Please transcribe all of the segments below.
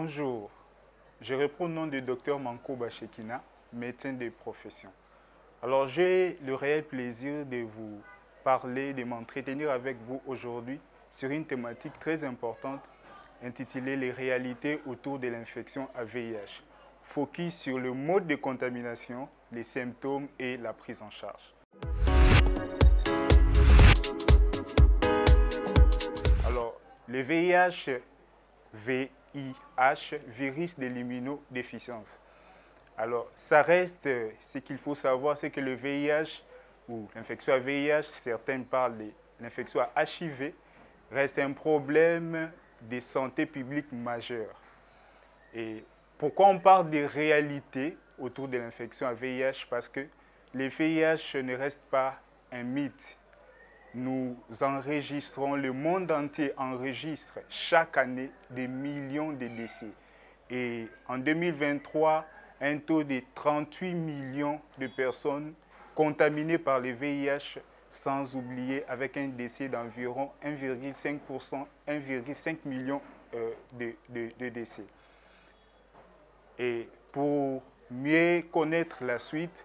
Bonjour, je réponds au nom du docteur Manko Bachekina, médecin de profession. Alors j'ai le réel plaisir de vous parler, de m'entretenir avec vous aujourd'hui sur une thématique très importante intitulée Les réalités autour de l'infection à VIH. Focus sur le mode de contamination, les symptômes et la prise en charge. Alors, le VIH, virus de l'immunodéficience. Alors, ça reste, ce qu'il faut savoir, c'est que le VIH ou l'infection à VIH, certains parlent de l'infection à HIV, reste un problème de santé publique majeur. Et pourquoi on parle des réalités autour de l'infection à VIH? Parce que le VIH ne reste pas un mythe. Nous enregistrons, le monde entier enregistre chaque année des millions de décès. Et en 2023, un taux de 38 millions de personnes contaminées par le VIH, sans oublier avec un décès d'environ 1,5%, 1,5 million de décès. Et pour mieux connaître la suite,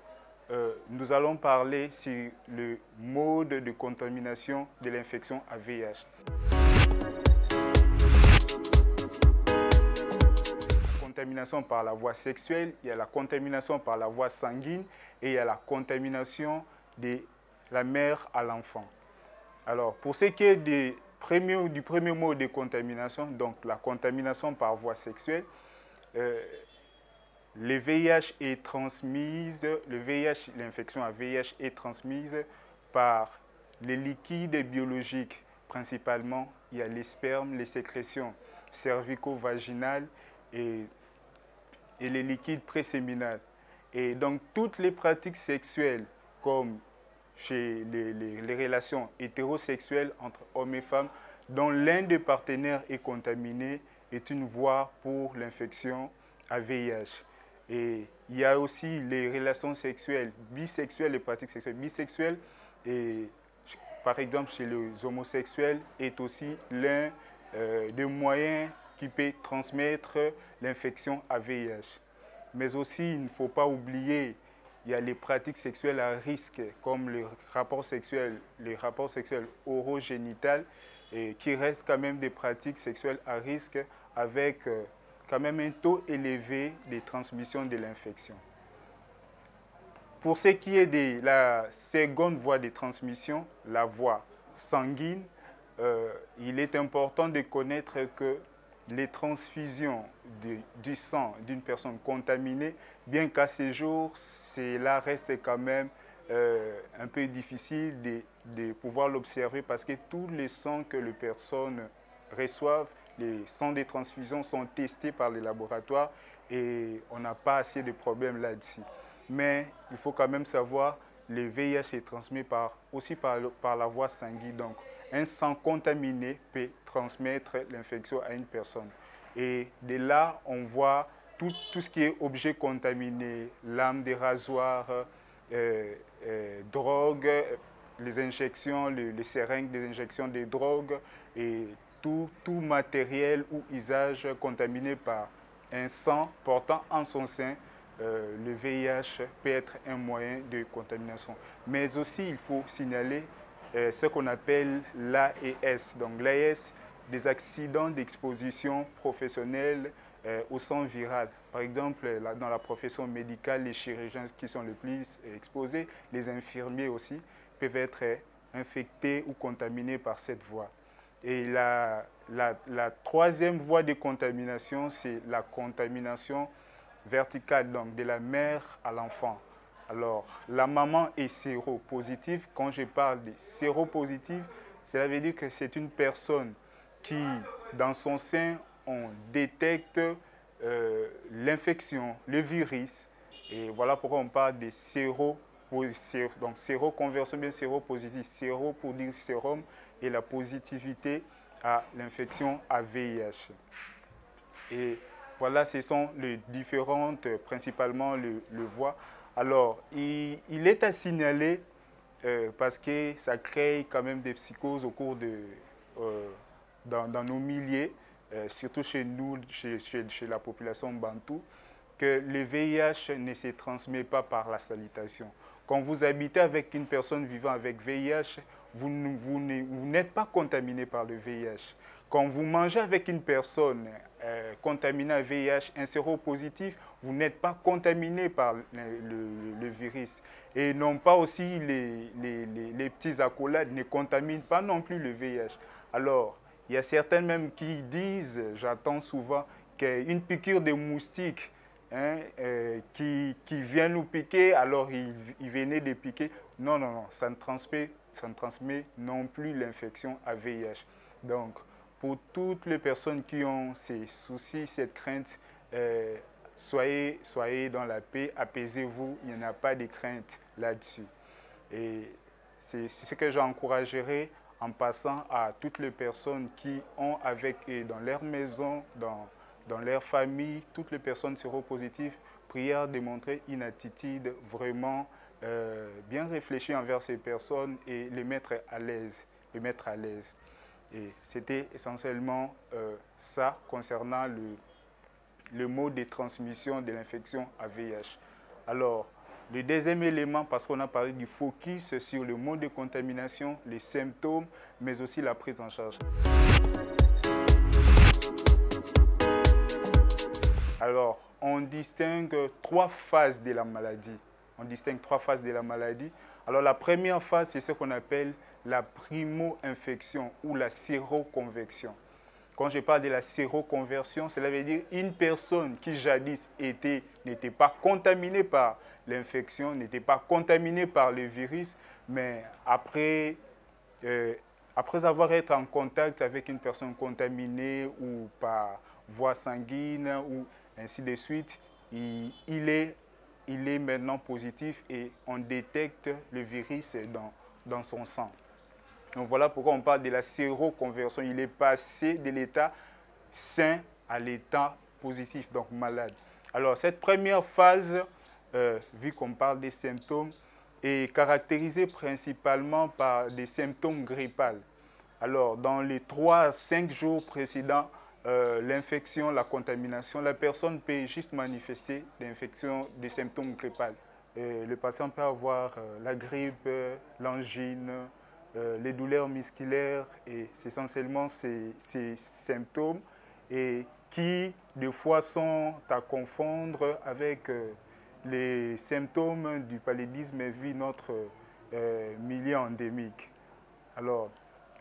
nous allons parler sur le mode de contamination de l'infection à VIH. La contamination par la voie sexuelle, il y a la contamination par la voie sanguine et il y a la contamination de la mère à l'enfant. Alors, pour ce qui est du premier mode de contamination, donc la contamination par voie sexuelle, le VIH est transmise, l'infection à VIH est transmise par les liquides biologiques. Principalement, il y a les spermes, les sécrétions cervico-vaginales et les liquides préséminales. Et donc, toutes les pratiques sexuelles, comme chez les relations hétérosexuelles entre hommes et femmes, dont l'un des partenaires est contaminé, est une voie pour l'infection à VIH. Et il y a aussi les relations sexuelles bisexuelles, les pratiques sexuelles bisexuelles. Et par exemple, chez les homosexuels, est aussi l'un des moyens qui peut transmettre l'infection à VIH. Mais aussi, il ne faut pas oublier, il y a les pratiques sexuelles à risque, comme les rapports sexuels orogénitales, qui restent quand même des pratiques sexuelles à risque avec quand même un taux élevé de transmission de l'infection. Pour ce qui est de la seconde voie de transmission, la voie sanguine, il est important de connaître que les transfusions du sang d'une personne contaminée, bien qu'à ce jour, cela reste quand même un peu difficile de pouvoir l'observer parce que tous les sangs que les personnes reçoivent, les sangs de transfusion sont testés par les laboratoires et on n'a pas assez de problèmes là-dessus. Mais il faut quand même savoir, le VIH est transmis aussi par la voie sanguine. Donc, un sang contaminé peut transmettre l'infection à une personne. Et de là, on voit tout ce qui est objet contaminé, lames de rasoir, drogue, les injections, les seringues des injections de drogue et tout matériel ou usage contaminé par un sang portant en son sein, le VIH peut être un moyen de contamination. Mais aussi, il faut signaler ce qu'on appelle l'AES. Donc l'AES, des accidents d'exposition professionnelle au sang viral. Par exemple, dans la profession médicale, les chirurgiens qui sont les plus exposés, les infirmiers aussi, peuvent être infectés ou contaminés par cette voie. Et la troisième voie de contamination, c'est la contamination verticale, donc de la mère à l'enfant. Alors, la maman est séropositive. Quand je parle de séropositive, cela veut dire que c'est une personne qui, dans son sein, on détecte l'infection, le virus. Et voilà pourquoi on parle de donc séroconversion, bien séropositif. Séro pour dire sérum et la positivité à l'infection à VIH. Et voilà, ce sont les différentes, principalement le voie. Alors, il est à signaler parce que ça crée quand même des psychoses au cours dans nos milliers. surtout chez nous, chez la population bantou, que le VIH ne se transmet pas par la salutation. Quand vous habitez avec une personne vivant avec VIH, vous n'êtes pas contaminé par le VIH. Quand vous mangez avec une personne contaminée à VIH, un séropositif, vous n'êtes pas contaminé par le virus. Et non pas aussi les petits accolades ne contaminent pas non plus le VIH. Alors, il y a certains même qui disent, j'attends souvent, qu'une piqûre de moustique qui vient nous piquer, alors il venait de piquer. Non, non, non, ça ne transmet non plus l'infection à VIH. Donc, pour toutes les personnes qui ont ces soucis, cette crainte, soyez dans la paix, apaisez-vous, il n'y en a pas de crainte là-dessus. Et c'est ce que j'encouragerais en passant à toutes les personnes qui ont avec eux dans leur maison, dans leur famille, toutes les personnes séropositives, prière de montrer une attitude vraiment bien réfléchie envers ces personnes et les mettre à l'aise. Et c'était essentiellement ça concernant le mode de transmission de l'infection à VIH. Alors, le deuxième élément, parce qu'on a parlé du focus sur le mode de contamination, les symptômes, mais aussi la prise en charge. Alors, on distingue trois phases de la maladie. Alors, la première phase, c'est ce qu'on appelle la primo-infection ou la séroconversion. Quand je parle de la séroconversion, cela veut dire une personne qui jadis n'était pas contaminée par l'infection, n'était pas contaminée par le virus, mais après avoir été en contact avec une personne contaminée ou par voie sanguine ou ainsi de suite, il est maintenant positif et on détecte le virus dans son sang. Donc voilà pourquoi on parle de la séroconversion. Il est passé de l'état sain à l'état positif, donc malade. Alors cette première phase, vu qu'on parle des symptômes, est caractérisée principalement par des symptômes grippaux. Alors dans les 3 à 5 jours précédents, l'infection, la contamination, la personne peut juste manifester des symptômes grippaux. Le patient peut avoir la grippe, l'angine, les douleurs musculaires, et c'est essentiellement ces symptômes et qui, des fois, sont à confondre avec les symptômes du paludisme vu notre milieu endémique. Alors,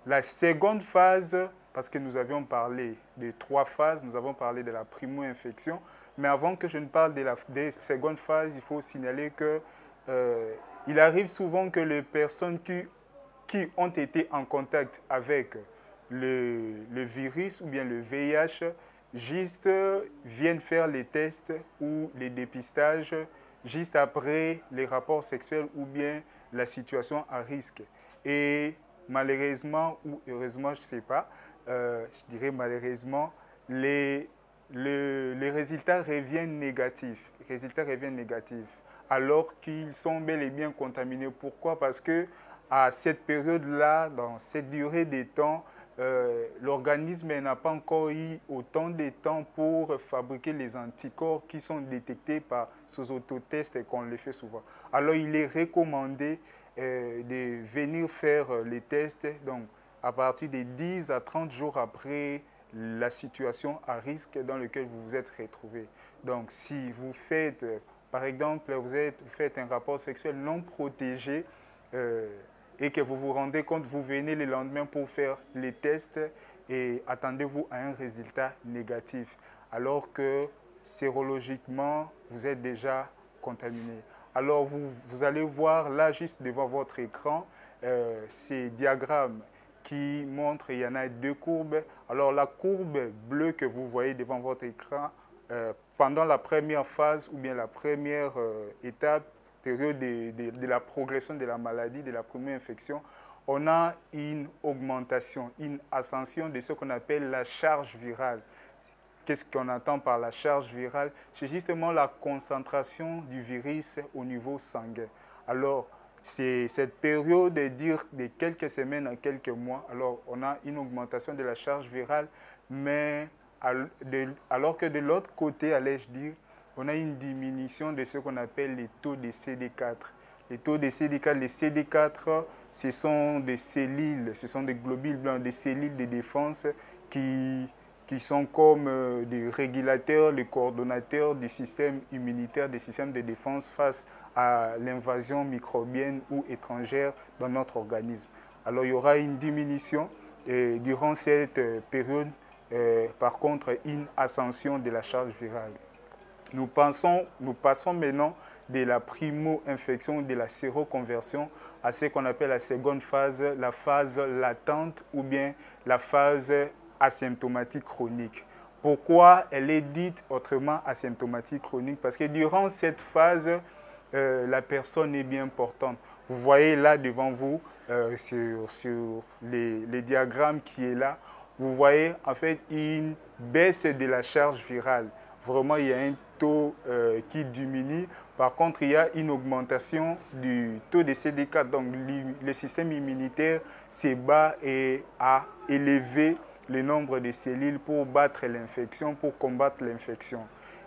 la seconde phase, parce que nous avions parlé des 3 phases, nous avons parlé de la primo-infection, mais avant que je ne parle de la seconde phase, il faut signaler que il arrive souvent que les personnes qui ont été en contact avec le virus ou bien le VIH, juste viennent faire les tests ou les dépistages juste après les rapports sexuels ou bien la situation à risque. Et malheureusement ou heureusement, je ne sais pas, je dirais malheureusement, les résultats reviennent négatifs. Alors qu'ils sont bel et bien contaminés. Pourquoi? Parce que à cette période-là, dans cette durée de temps, l'organisme n'a pas encore eu autant de temps pour fabriquer les anticorps qui sont détectés par ces autotests qu'on le fait souvent. Alors, il est recommandé de venir faire les tests donc, à partir de 10 à 30 jours après la situation à risque dans laquelle vous vous êtes retrouvé. Donc, si vous faites, par exemple, vous faites un rapport sexuel non protégé, et que vous vous rendez compte, vous venez le lendemain pour faire les tests et attendez-vous à un résultat négatif, alors que sérologiquement, vous êtes déjà contaminé. Alors, vous allez voir là, juste devant votre écran, ces diagrammes qui montrent, il y en a 2 courbes. Alors, la courbe bleue que vous voyez devant votre écran, pendant la première phase ou bien la première étape, période de la progression de la maladie, de la première infection, on a une augmentation, une ascension de ce qu'on appelle la charge virale. Qu'est-ce qu'on entend par la charge virale? C'est justement la concentration du virus au niveau sanguin. Alors, c'est cette période de quelques semaines à quelques mois. Alors, on a une augmentation de la charge virale, mais alors que de l'autre côté, allais-je dire, on a une diminution de ce qu'on appelle les taux de CD4. Les taux de CD4, les CD4, ce sont des cellules, ce sont des globules blancs, des cellules de défense qui sont comme des régulateurs, les coordonnateurs du système immunitaire, des systèmes de défense face à l'invasion microbienne ou étrangère dans notre organisme. Alors il y aura une diminution et durant cette période, par contre, une ascension de la charge virale. Nous passons maintenant de la primo-infection, de la séroconversion, à ce qu'on appelle la seconde phase, la phase latente ou bien la phase asymptomatique chronique. Pourquoi elle est dite autrement asymptomatique chronique? Parce que durant cette phase, la personne est bien portante. Vous voyez là devant vous, sur les diagrammes qui est là, vous voyez en fait une baisse de la charge virale. Vraiment, il y a un taux qui diminue. Par contre, il y a une augmentation du taux de CD4. Donc, le système immunitaire se bat et a élevé le nombre de cellules pour battre l'infection, pour combattre l'infection.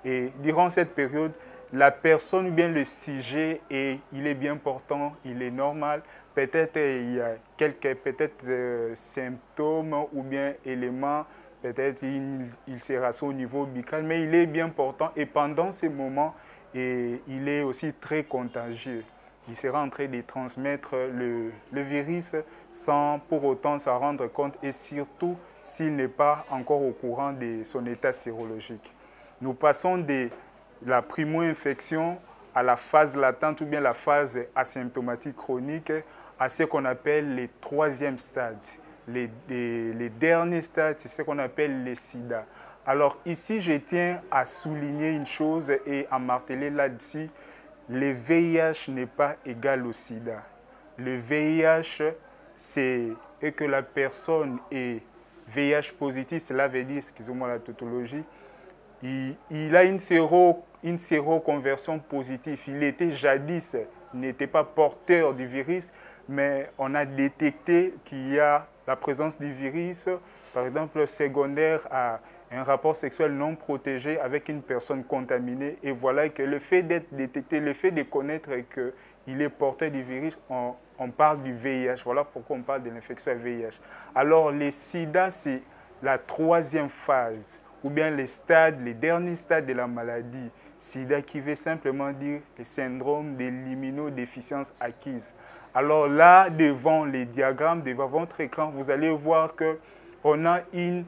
Et durant cette période, la personne ou bien le sujet, il est bien portant, il est normal. Peut-être il y a quelques symptômes ou bien éléments. Peut-être il sera au niveau buccal, mais il est bien portant et pendant ces moments, il est aussi très contagieux. Il sera en train de transmettre le virus sans pour autant s'en rendre compte et surtout s'il n'est pas encore au courant de son état sérologique. Nous passons de la primo-infection à la phase latente ou bien la phase asymptomatique chronique à ce qu'on appelle les troisième stades. Les derniers stades, c'est ce qu'on appelle les sida. Alors ici, je tiens à souligner une chose et à marteler là-dessus. Le VIH n'est pas égal au sida. Le VIH, c'est que la personne est VIH positif, cela veut dire, excusez-moi la tautologie, il a une séroconversion positive. Il était jadis, il n'était pas porteur du virus, mais on a détecté qu'il y a la présence du virus, par exemple secondaire à un rapport sexuel non protégé avec une personne contaminée. Et voilà que le fait d'être détecté, le fait de connaître qu'il est porteur du virus, on parle du VIH. Voilà pourquoi on parle de l'infection à VIH. Alors, les sida, c'est la troisième phase, ou bien les derniers stades de la maladie. Sida qui veut simplement dire le syndrome de l'immunodéficience acquise. Alors là, devant les diagrammes, devant votre écran, vous allez voir qu'on a une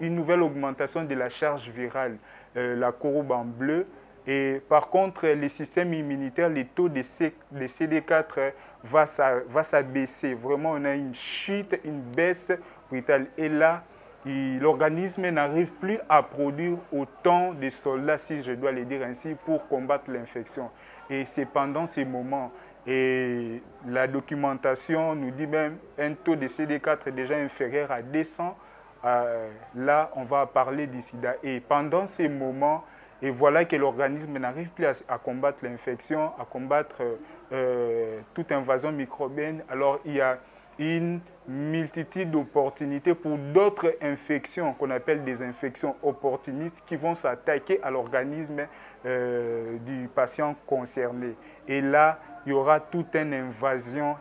nouvelle augmentation de la charge virale, la courbe en bleu. Et par contre, les systèmes immunitaires, les taux de CD4 va s'abaisser. Vraiment, on a une chute, une baisse brutale. Et là, l'organisme n'arrive plus à produire autant de soldats, si je dois le dire ainsi, pour combattre l'infection. Et c'est pendant ces moments, et la documentation nous dit même un taux de CD4 déjà inférieur à 200. Là, on va parler du sida. Et pendant ces moments, et voilà que l'organisme n'arrive plus à combattre l'infection, à combattre toute invasion microbienne. Alors, il y a une multitude d'opportunités pour d'autres infections qu'on appelle des infections opportunistes qui vont s'attaquer à l'organisme du patient concerné. Et là, il y aura toute une invasion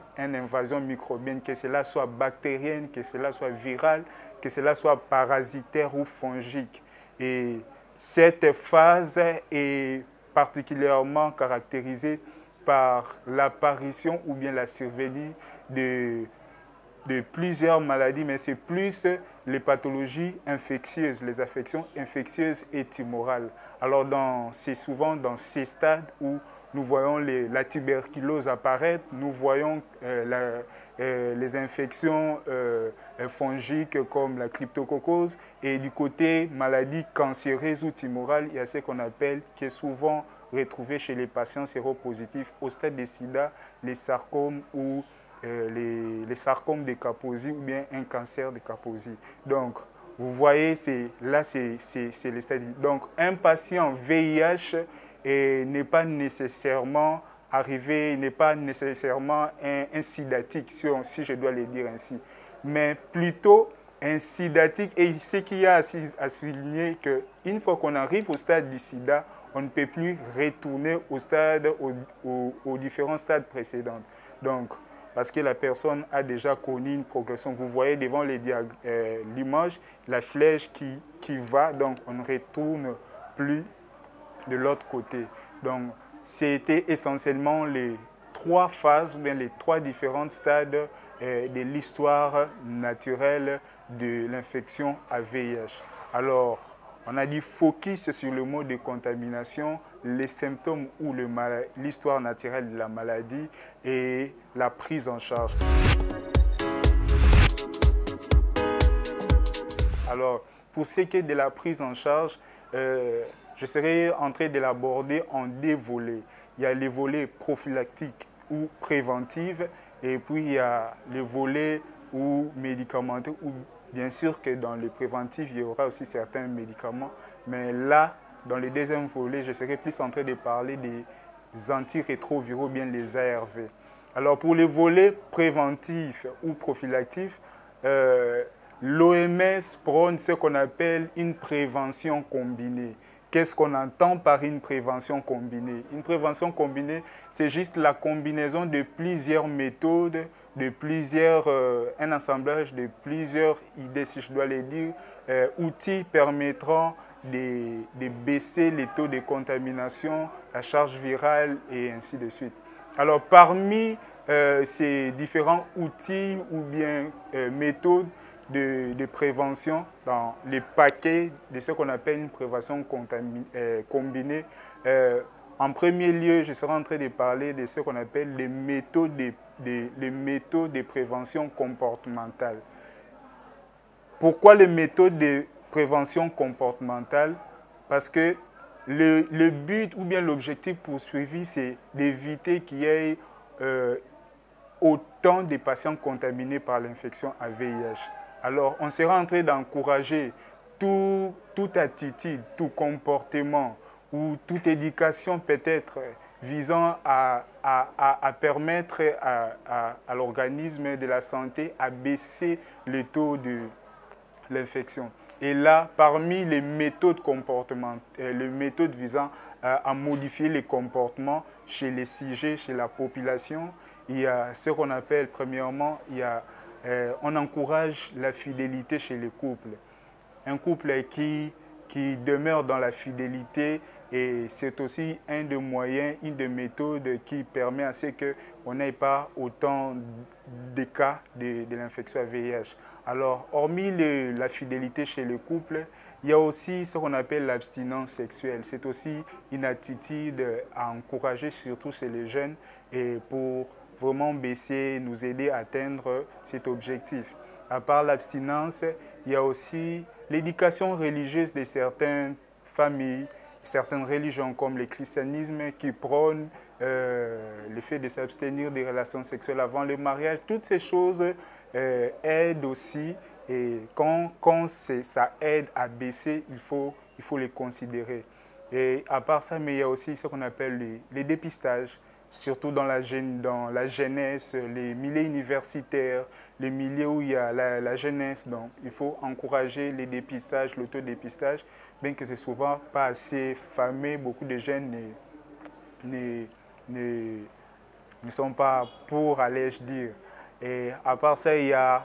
microbienne, que cela soit bactérienne, que cela soit virale, que cela soit parasitaire ou fongique. Et cette phase est particulièrement caractérisée par l'apparition ou bien la survenue de plusieurs maladies, mais c'est plus les pathologies infectieuses, les affections infectieuses et tumorales. Alors c'est souvent dans ces stades où nous voyons la tuberculose apparaître, nous voyons les infections fongiques comme la cryptococcose, et du côté maladie cancéreuse ou tumorale, il y a ce qu'on appelle, qui est souvent retrouvé chez les patients séropositifs au stade de sida, les sarcomes ou les sarcomes de Kaposi ou bien un cancer de Kaposi. Donc, vous voyez, là, c'est les stades. Donc, un patient VIH n'est pas nécessairement arrivé, n'est pas nécessairement un sidatique, si je dois le dire ainsi. Mais plutôt, un sidatique. Et ce qu'il y a à souligner, qu'une fois qu'on arrive au stade du sida, on ne peut plus retourner aux différents stades précédents. Donc, parce que la personne a déjà connu une progression. Vous voyez devant l'image, la flèche qui va, donc on ne retourne plus de l'autre côté. Donc, c'était essentiellement les trois phases, ou bien les trois différents stades de l'histoire naturelle de l'infection à VIH. Alors, on a dit focus sur le mot de contamination, les symptômes ou l'histoire naturelle de la maladie et la prise en charge. Alors, pour ce qui est de la prise en charge, je serai en train de l'aborder en deux volets. Il y a les volets prophylactiques ou préventifs, et puis il y a les volets ou médicamenteux, ou bien sûr que dans le préventif, il y aura aussi certains médicaments. Mais là, dans le deuxième volet, je serai plus en train de parler des antirétroviraux, bien les ARV. Alors pour les volets préventifs ou prophylactifs, l'OMS prône ce qu'on appelle une prévention combinée. Qu'est-ce qu'on entend par une prévention combinée? Une prévention combinée, c'est juste la combinaison de plusieurs méthodes, un assemblage de plusieurs idées, si je dois les dire, outils permettant de baisser les taux de contamination, la charge virale et ainsi de suite. Alors parmi ces différents outils ou bien méthodes de prévention dans les paquets de ce qu'on appelle une prévention combinée. En premier lieu, je serai en train de parler de ce qu'on appelle les méthodes de prévention comportementale. Pourquoi les méthodes de prévention comportementale? Parce que le but ou bien l'objectif poursuivi, c'est d'éviter qu'il y ait autant de patients contaminés par l'infection à VIH. Alors, on sera en train d'encourager toute attitude, tout comportement ou toute éducation peut-être visant à permettre à l'organisme de la santé à baisser le taux de l'infection. Et là, parmi les méthodes visant à modifier les comportements chez les sujets, chez la population, il y a ce qu'on appelle, premièrement, on encourage la fidélité chez les couples. Un couple qui demeure dans la fidélité, et c'est aussi un des moyens, une des méthodes qui permet à ce qu'on n'ait pas autant de cas de l'infection à VIH. Alors, hormis la fidélité chez le couple, il y a aussi ce qu'on appelle l'abstinence sexuelle. C'est aussi une attitude à encourager, surtout chez les jeunes, et pour vraiment baisser, nous aider à atteindre cet objectif. À part l'abstinence, il y a aussi l'éducation religieuse de certaines familles, certaines religions comme le christianisme qui prône le fait de s'abstenir des relations sexuelles avant le mariage. Toutes ces choses aident aussi, et quand ça aide à baisser, il faut les considérer. Et à part ça, mais il y a aussi ce qu'on appelle les dépistages, surtout dans la jeunesse, les milieux universitaires, les milieux où il y a la jeunesse. Donc, il faut encourager les dépistages, l'autodépistage, bien que ce ne soit souvent pas assez fameux. Beaucoup de jeunes ne sont pas pour, allais-je dire. Et à part ça, il y a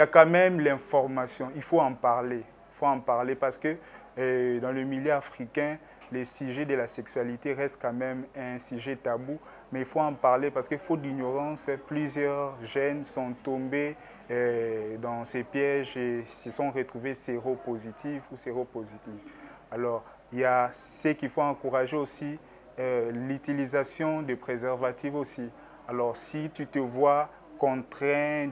quand même l'information. Il faut en parler. Il faut en parler parce que dans le milieu africain, les sujets de la sexualité restent quand même un sujet tabou, mais il faut en parler parce que faute d'ignorance, plusieurs jeunes sont tombés dans ces pièges et se sont retrouvés séropositifs ou séropositifs. Alors, il y a ce qu'il faut encourager aussi, l'utilisation de préservatifs aussi. Alors, si tu te vois contraint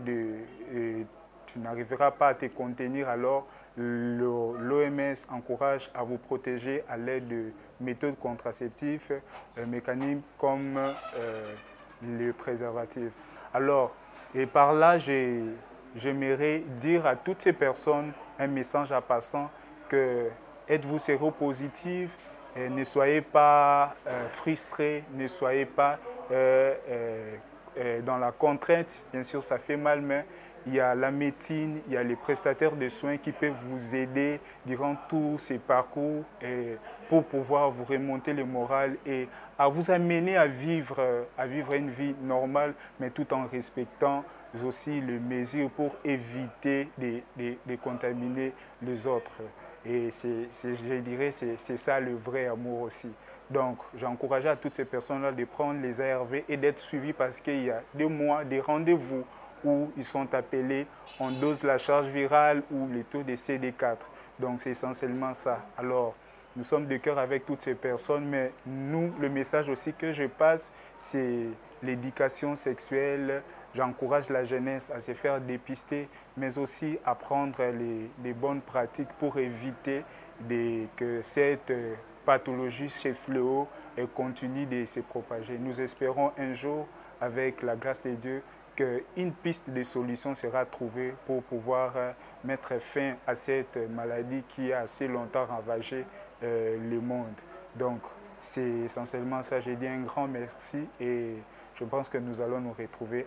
tu n'arriveras pas à te contenir, alors l'OMS encourage à vous protéger à l'aide de méthodes contraceptives, mécanismes comme les préservatifs. Alors, et par là, j'aimerais dire à toutes ces personnes un message en passant que êtes-vous séropositif, ne soyez pas frustrés, ne soyez pas dans la contrainte. Bien sûr, ça fait mal, mais il y a la médecine, il y a les prestataires de soins qui peuvent vous aider durant tous ces parcours pour pouvoir vous remonter le moral et à vous amener à vivre une vie normale, mais tout en respectant aussi les mesures pour éviter de contaminer les autres. Et je dirais c'est ça le vrai amour aussi. Donc, j'encourageais à toutes ces personnes-là de prendre les ARV et d'être suivies parce qu'il y a des mois, des rendez-vous où ils sont appelés, on dose la charge virale ou le taux de CD4. Donc, c'est essentiellement ça. Alors, nous sommes de cœur avec toutes ces personnes, mais nous, le message aussi que je passe, c'est l'éducation sexuelle. J'encourage la jeunesse à se faire dépister, mais aussi à prendre les bonnes pratiques pour éviter que cette pathologie chez Fléau continue de se propager. Nous espérons un jour, avec la grâce de Dieu, qu'une piste de solution sera trouvée pour pouvoir mettre fin à cette maladie qui a assez longtemps ravagé le monde. Donc, c'est essentiellement ça. J'ai dit un grand merci et je pense que nous allons nous retrouver.